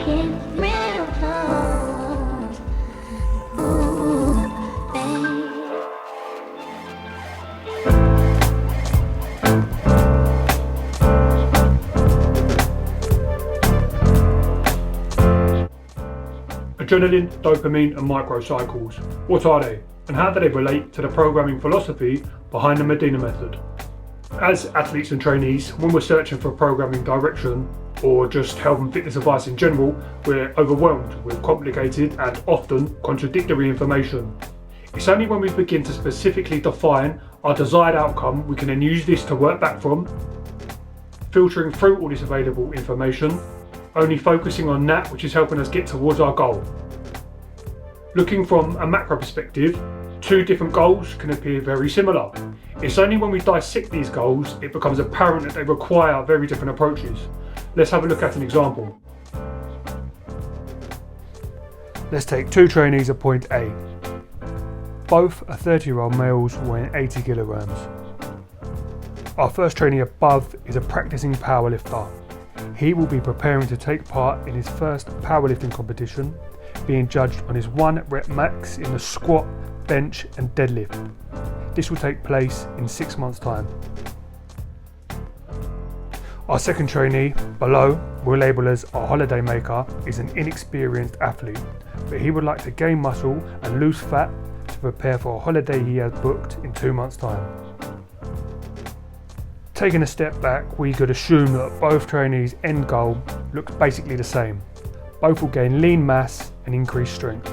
get real close. Ooh, babe. Adrenaline, dopamine and microcycles. What are they? And how do they relate to the programming philosophy behind the Medina Method? As athletes and trainees, when we're searching for programming direction or just health and fitness advice in general, we're overwhelmed with complicated and often contradictory information. It's only when we begin to specifically define our desired outcome we can then use this to work back from, filtering through all this available information, only focusing on that which is helping us get towards our goal. Looking from a macro perspective, two different goals can appear very similar. It's only when we dissect these goals it becomes apparent that they require very different approaches. Let's have a look at an example. Let's take two trainees at point A. Both are 30-year-old males weighing 80 kilograms. Our first trainee above is a practicing powerlifter. He will be preparing to take part in his first powerlifting competition, being judged on his 1 rep max in the squat, bench and deadlift. This will take place in 6 months' time. Our second trainee, below, we'll label as our holiday maker, is an inexperienced athlete, but he would like to gain muscle and lose fat to prepare for a holiday he has booked in 2 months' time. Taking a step back, we could assume that both trainees' end goal looks basically the same. Both will gain lean mass and increase strength.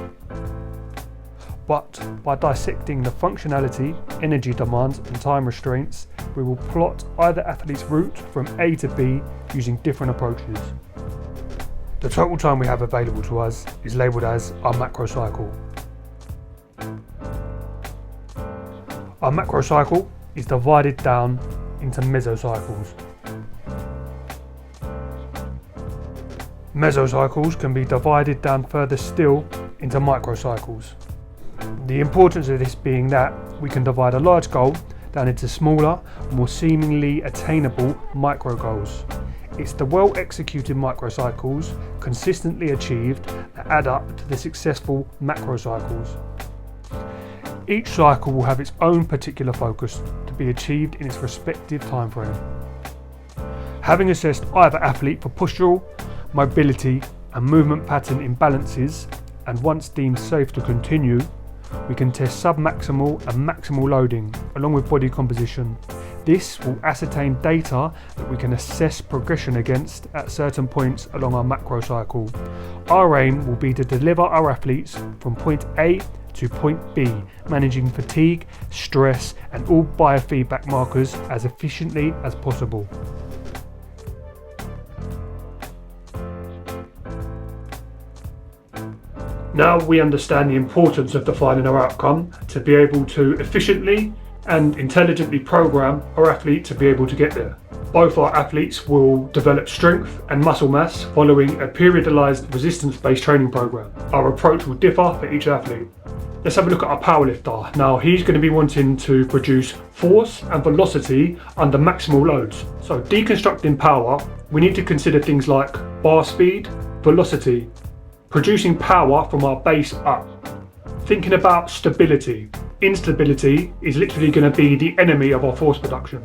But by dissecting the functionality, energy demands and time restraints, we will plot either athlete's route from A to B using different approaches. The total time we have available to us is labelled as our macro cycle. Our macro cycle is divided down into mesocycles. Mesocycles can be divided down further still into microcycles. The importance of this being that we can divide a large goal down into smaller, more seemingly attainable micro goals. It's the well executed microcycles consistently achieved that add up to the successful macrocycles. Each cycle will have its own particular focus to be achieved in its respective time frame. Having assessed either athlete for postural, mobility and movement pattern imbalances, and once deemed safe to continue, we can test submaximal and maximal loading along with body composition. This will ascertain data that we can assess progression against at certain points along our macro cycle. Our aim will be to deliver our athletes from point A to point B, managing fatigue, stress and all biofeedback markers as efficiently as possible. Now we understand the importance of defining our outcome to be able to efficiently and intelligently program our athlete to be able to get there. Both our athletes will develop strength and muscle mass following a periodized resistance-based training program. Our approach will differ for each athlete. Let's have a look at our powerlifter. Now he's going to be wanting to produce force and velocity under maximal loads. So deconstructing power, we need to consider things like bar speed, velocity, producing power from our base up. Thinking about stability. Instability is literally going to be the enemy of our force production,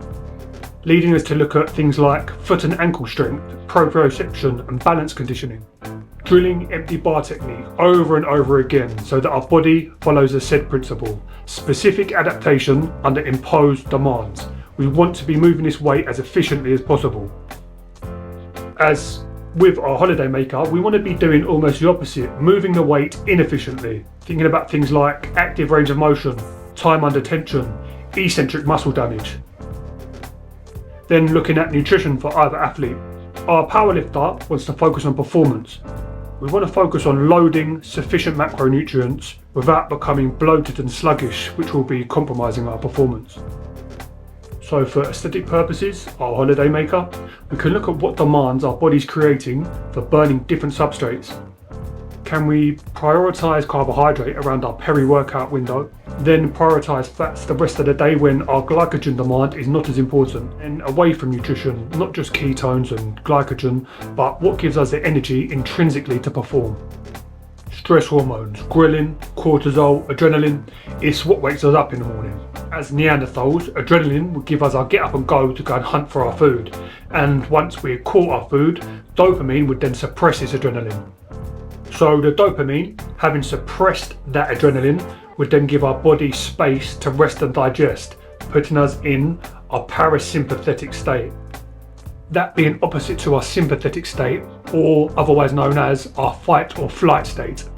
leading us to look at things like foot and ankle strength, proprioception and balance conditioning. Drilling empty bar technique over and over again so that our body follows a said principle. Specific adaptation under imposed demands. We want to be moving this weight as efficiently as possible. As with our holiday maker, we want to be doing almost the opposite, moving the weight inefficiently. Thinking about things like active range of motion, time under tension, eccentric muscle damage. Then looking at nutrition for either athlete. Our powerlifter wants to focus on performance. We want to focus on loading sufficient macronutrients without becoming bloated and sluggish, which will be compromising our performance. So for aesthetic purposes, our holiday maker, we can look at what demands our body's creating for burning different substrates. can we prioritise carbohydrate around our peri-workout window, then prioritise fats the rest of the day when our glycogen demand is not as important, and away from nutrition, not just ketones and glycogen, but what gives us the energy intrinsically to perform. Stress hormones, ghrelin, cortisol, adrenaline, it's what wakes us up in the morning. As Neanderthals, adrenaline would give us our get up and go to go and hunt for our food, and once we had caught our food, dopamine would then suppress this adrenaline. So the dopamine, having suppressed that adrenaline, would then give our body space to rest and digest, putting us in our parasympathetic state. That being opposite to our sympathetic state, or otherwise known as our fight or flight state.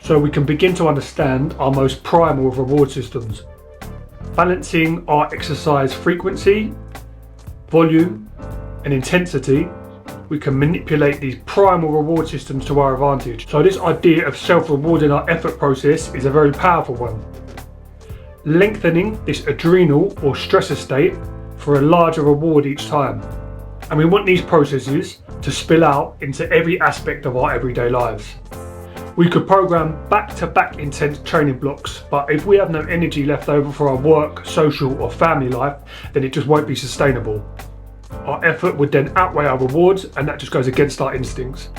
So we can begin to understand our most primal of reward systems. Balancing our exercise frequency, volume, and intensity, we can manipulate these primal reward systems to our advantage. So this idea of self-rewarding our effort process is a very powerful one. Lengthening this adrenal or stressor state for a larger reward each time. And we want these processes to spill out into every aspect of our everyday lives. We could program back-to-back intense training blocks, but if we have no energy left over for our work, social or family life, then it just won't be sustainable. Our effort would then outweigh our rewards, and that just goes against our instincts.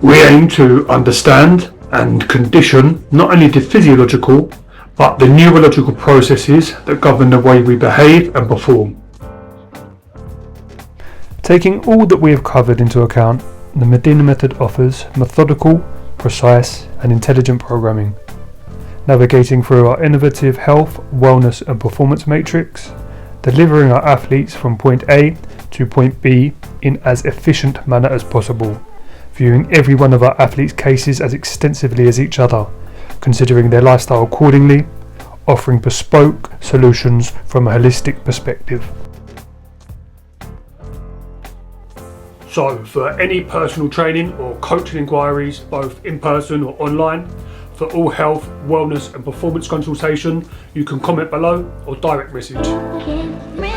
We aim to understand and condition not only the physiological, but the neurological processes that govern the way we behave and perform. Taking all that we have covered into account, the Medina Method offers methodical, precise and intelligent programming, navigating through our innovative health, wellness and performance matrix, delivering our athletes from point A to point B in as efficient manner as possible, viewing every one of our athletes' cases as extensively as each other, considering their lifestyle accordingly, offering bespoke solutions from a holistic perspective. So for any personal training or coaching inquiries, both in person or online, for all health, wellness and performance consultation, you can comment below or direct message. Give me